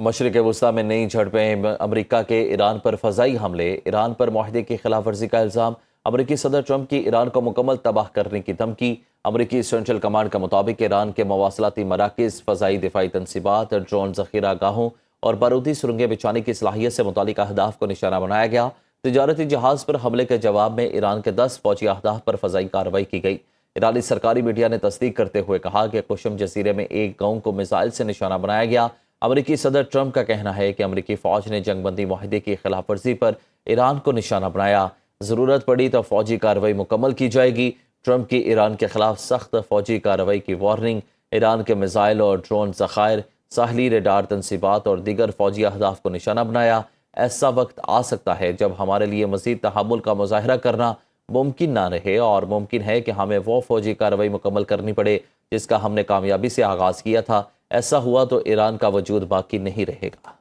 مشرق وسطی میں نئی جھڑپیں، امریکہ کے ایران پر فضائی حملے، ایران پر معاہدے کی خلاف ورزی کا الزام، امریکی صدر ٹرمپ کی ایران کو مکمل تباہ کرنے کی دھمکی۔ امریکی سینٹرل کمانڈ کے مطابق ایران کے مواصلاتی مراکز، فضائی دفاعی تنصیبات، ڈرون ذخیرہ گاہوں اور بارودی سرنگیں بچھانے کی صلاحیت سے متعلق اہداف کو نشانہ بنایا گیا۔ تجارتی جہاز پر حملے کے جواب میں ایران کے 10 فوجی اہداف پر فضائی کارروائی کی گئی۔ ایرانی سرکاری میڈیا نے تصدیق کرتے ہوئے کہا کہ قشم جزیرے میں ایک گاؤں کو میزائل سے نشانہ بنایا گیا۔ امریکی صدر ٹرمپ کا کہنا ہے کہ امریکی فوج نے جنگ بندی معاہدے کی خلاف ورزی پر ایران کو نشانہ بنایا، ضرورت پڑی تو فوجی کارروائی مکمل کی جائے گی۔ ٹرمپ کی ایران کے خلاف سخت فوجی کارروائی کی وارننگ۔ ایران کے میزائل اور ڈرون ذخائر، ساحلی ریڈار تنصیبات اور دیگر فوجی اہداف کو نشانہ بنایا۔ ایسا وقت آ سکتا ہے جب ہمارے لیے مزید تحمل کا مظاہرہ کرنا ممکن نہ رہے، اور ممکن ہے کہ ہمیں وہ فوجی کارروائی مکمل کرنی پڑے جس کا ہم نے کامیابی سے آغاز کیا تھا۔ ایسا ہوا تو ایران کا وجود باقی نہیں رہے گا۔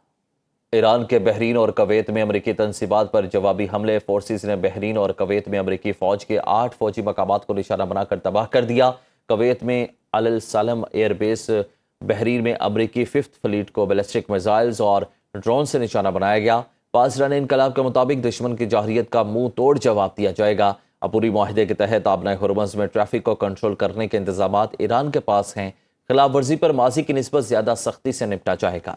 ایران کے بحرین اور کویت میں امریکی تنصیبات پر جوابی حملے۔ فورسز نے بحرین اور کویت میں امریکی فوج کے 8 فوجی مقامات کو نشانہ بنا کر تباہ کر دیا۔ کویت میں السلم ایئر بیس، بحرین میں امریکی 5th فلیٹ کو بیلسٹک میزائلز اور ڈرون سے نشانہ بنایا گیا۔ پاسداران انقلاب کے مطابق دشمن کی جارحیت کا منہ توڑ جواب دیا جائے گا۔ عبوری معاہدے کے تحت آبنائے ہرمز میں ٹریفک کو کنٹرول کرنے کے انتظامات ایران کے پاس ہیں۔ خلاف ورزی پر ماضی کی نسبت زیادہ سختی سے نپٹا جائے گا۔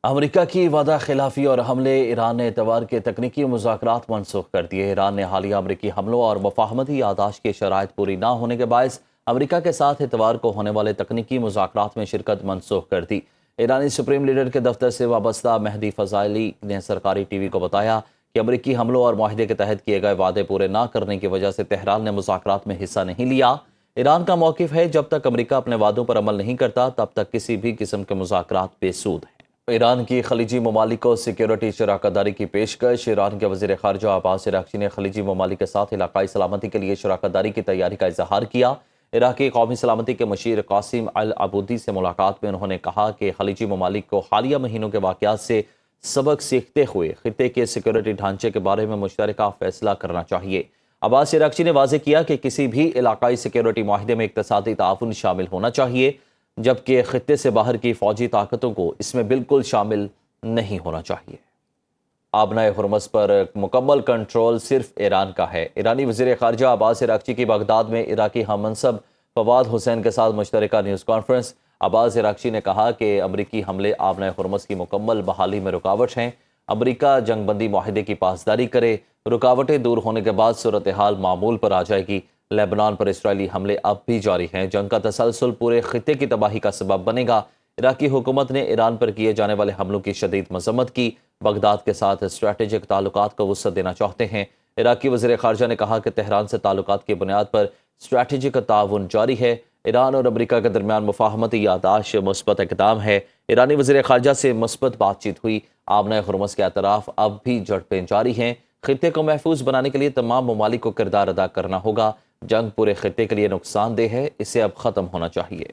امریکہ کی وعدہ خلافی اور حملے، ایران نے اتوار کے تکنیکی مذاکرات منسوخ کر دیے۔ ایران نے حالیہ امریکی حملوں اور مفاہمتی یادداشت کی شرائط پوری نہ ہونے کے باعث امریکہ کے ساتھ اتوار کو ہونے والے تکنیکی مذاکرات میں شرکت منسوخ کر دی۔ ایرانی سپریم لیڈر کے دفتر سے وابستہ مہدی فضائلی نے سرکاری ٹی وی کو بتایا کہ امریکی حملوں اور معاہدے کے تحت کیے گئے وعدے پورے نہ کرنے کی وجہ سے تہران نے مذاکرات میں حصہ نہیں لیا۔ ایران کا موقف ہے جب تک امریکہ اپنے وعدوں پر عمل نہیں کرتا تب تک کسی بھی قسم کے مذاکرات بے سود ہیں۔ ایران کی خلیجی ممالک کو سیکیورٹی شراکت داری کی پیشکش۔ ایران کے وزیر خارجہ عباس عراقچی نے خلیجی ممالک کے ساتھ علاقائی سلامتی کے لیے شراکت داری کی تیاری کا اظہار کیا۔ عراقی قومی سلامتی کے مشیر قاسم العبودی سے ملاقات میں انہوں نے کہا کہ خلیجی ممالک کو حالیہ مہینوں کے واقعات سے سبق سیکھتے ہوئے خطے کے سیکیورٹی ڈھانچے کے بارے میں مشترکہ فیصلہ کرنا چاہیے۔ عباس عراقچی نے واضح کیا کہ کسی بھی علاقائی سیکیورٹی معاہدے میں اقتصادی تعاون شامل ہونا چاہیے، جبکہ خطے سے باہر کی فوجی طاقتوں کو اس میں بالکل شامل نہیں ہونا چاہیے۔ آبنائے ہرمز پر مکمل کنٹرول صرف ایران کا ہے۔ ایرانی وزیر خارجہ عباس عراقچی کی بغداد میں عراقی ہم منصب فواد حسین کے ساتھ مشترکہ نیوز کانفرنس۔ عباس عراقچی نے کہا کہ امریکی حملے آبنائے ہرمز کی مکمل بحالی میں رکاوٹ ہیں۔ امریکہ جنگ بندی معاہدے کی پاسداری کرے، رکاوٹیں دور ہونے کے بعد صورتحال معمول پر آ جائے گی۔ لیبنان پر اسرائیلی حملے اب بھی جاری ہیں۔ جنگ کا تسلسل پورے خطے کی تباہی کا سبب بنے گا۔ عراقی حکومت نے ایران پر کیے جانے والے حملوں کی شدید مذمت کی۔ بغداد کے ساتھ اسٹریٹجک تعلقات کو وسعت دینا چاہتے ہیں۔ عراقی وزیر خارجہ نے کہا کہ تہران سے تعلقات کی بنیاد پر اسٹریٹجک تعاون جاری ہے۔ ایران اور امریکہ کے درمیان مفاہمتی یادداشت مثبت اقدام ہے۔ ایرانی وزیر خارجہ سے مثبت بات چیت ہوئی۔ آبنائے ہرمز کے اطراف اب بھی جھڑپیں جاری ہیں۔ خطے کو محفوظ بنانے کے لیے تمام ممالک کو کردار ادا کرنا ہوگا۔ جنگ پورے خطے کے لیے نقصان دہ ہے، اسے اب ختم ہونا چاہیے۔